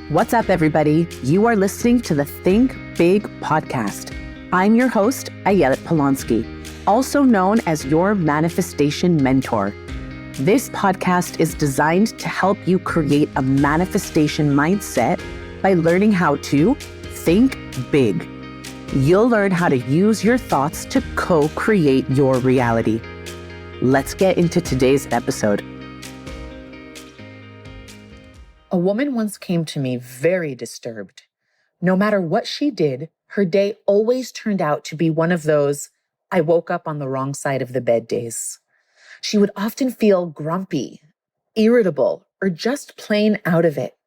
What's up, everybody? You are listening to the Think Big podcast. I'm your host, Ayelet Polonsky, also known as your manifestation mentor. This podcast is designed to help you create a manifestation mindset by learning how to think big. You'll learn how to use your thoughts to co-create your reality. Let's get into today's episode. A woman once came to me very disturbed. No matter what she did, her day always turned out to be one of those I woke up on the wrong side of the bed days. She would often feel grumpy, irritable, or just plain out of it.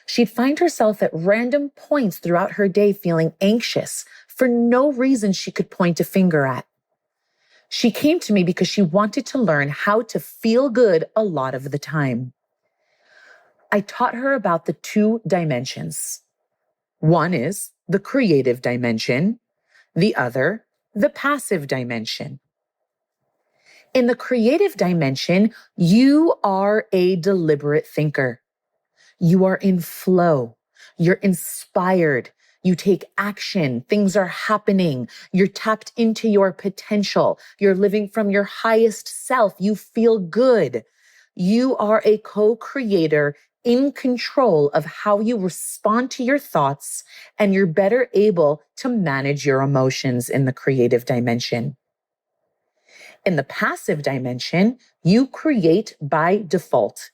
She'd find herself at random points throughout her day feeling anxious for no reason she could point a finger at. She came to me because she wanted to learn how to feel good a lot of the time. I taught her about the two dimensions. One is the creative dimension, the other, the passive dimension. In the creative dimension, you are a deliberate thinker. You are in flow. You're inspired. You take action. Things are happening. You're tapped into your potential. You're living from your highest self. You feel good. You are a co-creator in control of how you respond to your thoughts, and you're better able to manage your emotions in the creative dimension. In the passive dimension, you create by default.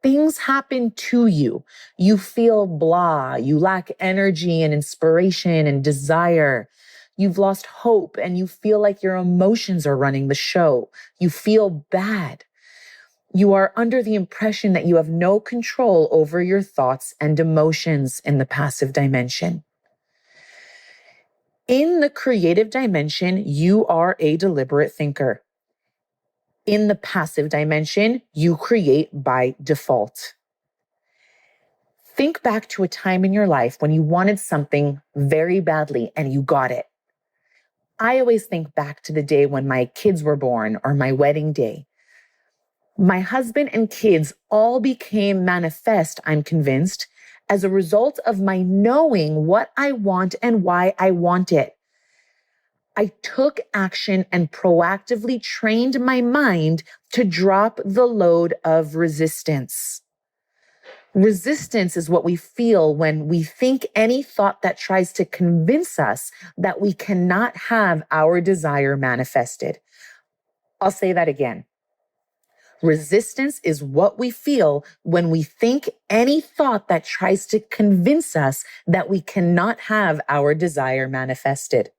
Things happen to you. You feel blah. You lack energy and inspiration and desire. You've lost hope and you feel like your emotions are running the show. You feel bad. You are under the impression that you have no control over your thoughts and emotions in the passive dimension. In the creative dimension, you are a deliberate thinker. In the passive dimension, you create by default. Think back to a time in your life when you wanted something very badly and you got it. I always think back to the day when my kids were born or my wedding day. My husband and kids all became manifest, I'm convinced, as a result of my knowing what I want and why I want it. I took action and proactively trained my mind to drop the load of resistance. Resistance is what we feel when we think any thought that tries to convince us that we cannot have our desire manifested. I'll say that again. Resistance is what we feel when we think any thought that tries to convince us that we cannot have our desire manifested.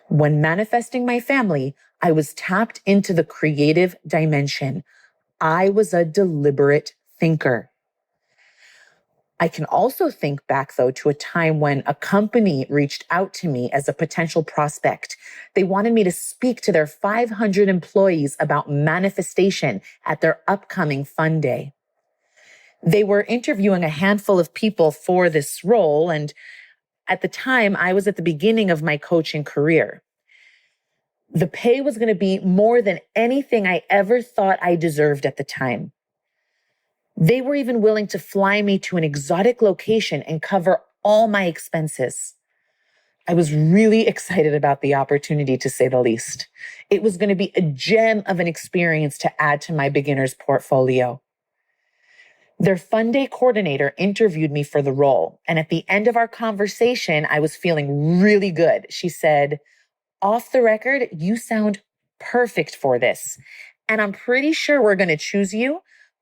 When manifesting my family, I was tapped into the creative dimension. I was a deliberate thinker. I can also think back, though, to a time when a company reached out to me as a potential prospect. They wanted me to speak to their 500 employees about manifestation at their upcoming fun day. They were interviewing a handful of people for this role, and at the time, I was at the beginning of my coaching career. The pay was going to be more than anything I ever thought I deserved at the time. They were even willing to fly me to an exotic location and cover all my expenses. I was really excited about the opportunity, to say the least. It was going to be a gem of an experience to add to my beginner's portfolio. Their fun day coordinator interviewed me for the role, and at the end of our conversation, I was feeling really good. She said, "Off the record, you sound perfect for this, and I'm pretty sure we're going to choose you.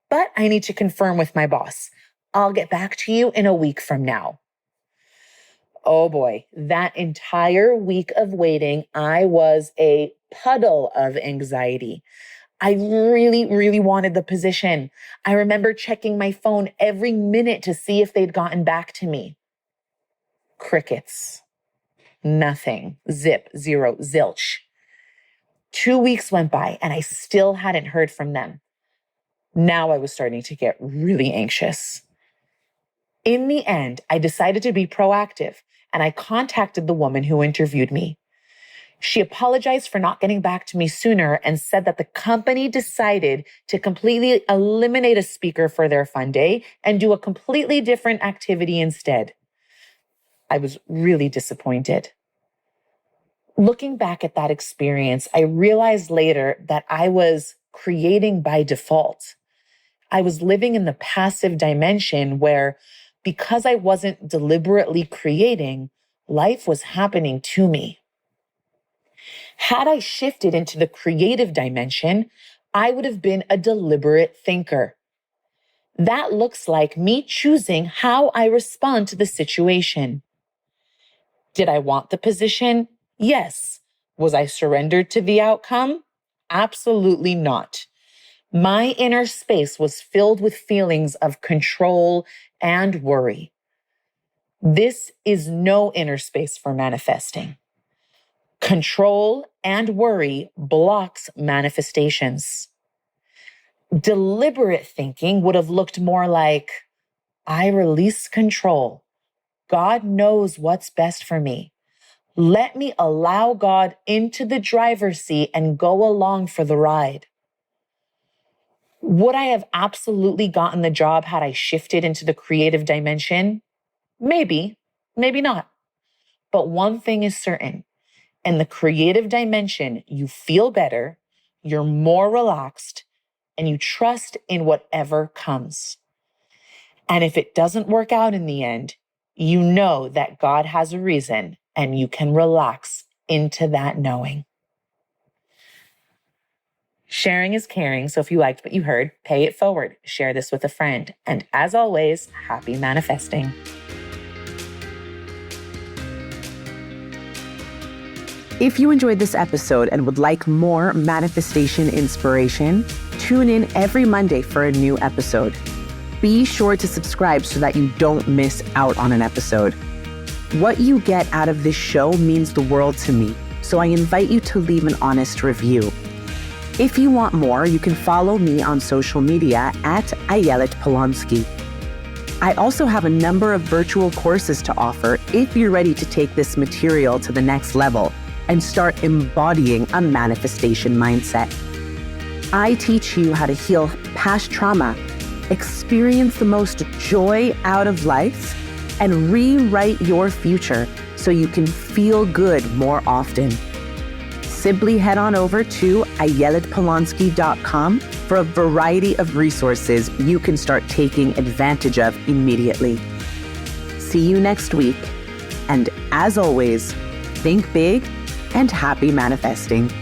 But I need to confirm with my boss. I'll get back to you in a week from now." Oh boy, that entire week of waiting, I was a puddle of anxiety. I really, really wanted the position. I remember checking my phone every minute to see if they'd gotten back to me. Crickets. Nothing. Zip. Zero. Zilch. 2 weeks went by and I still hadn't heard from them. Now I was starting to get really anxious. In the end, I decided to be proactive and I contacted the woman who interviewed me. She apologized for not getting back to me sooner and said that the company decided to completely eliminate a speaker for their fun day and do a completely different activity instead. I was really disappointed. Looking back at that experience, I realized later that I was creating by default. I was living in the passive dimension where, because I wasn't deliberately creating, life was happening to me. Had I shifted into the creative dimension, I would have been a deliberate thinker. That looks like me choosing how I respond to the situation. Did I want the position? Yes. Was I surrendered to the outcome? Absolutely not. My inner space was filled with feelings of control and worry. This is no inner space for manifesting. Control and worry blocks manifestations. Deliberate thinking would have looked more like, I release control. God knows what's best for me. Let me allow God into the driver's seat and go along for the ride. Would I have absolutely gotten the job had I shifted into the creative dimension? Maybe, maybe not. But one thing is certain. In the creative dimension, you feel better, you're more relaxed, and you trust in whatever comes. And if it doesn't work out in the end, you know that God has a reason and you can relax into that knowing. Sharing is caring, so if you liked what you heard, pay it forward. Share this with a friend. And as always, happy manifesting. If you enjoyed this episode and would like more manifestation inspiration, tune in every Monday for a new episode. Be sure to subscribe so that you don't miss out on an episode. What you get out of this show means the world to me, so I invite you to leave an honest review. If you want more, you can follow me on social media at Ayelet Polonsky. I also have a number of virtual courses to offer if you're ready to take this material to the next level and start embodying a manifestation mindset. I teach you how to heal past trauma, experience the most joy out of life, and rewrite your future so you can feel good more often. Simply head on over to ayeletpolonsky.com for a variety of resources you can start taking advantage of immediately. See you next week. And as always, think big and happy manifesting.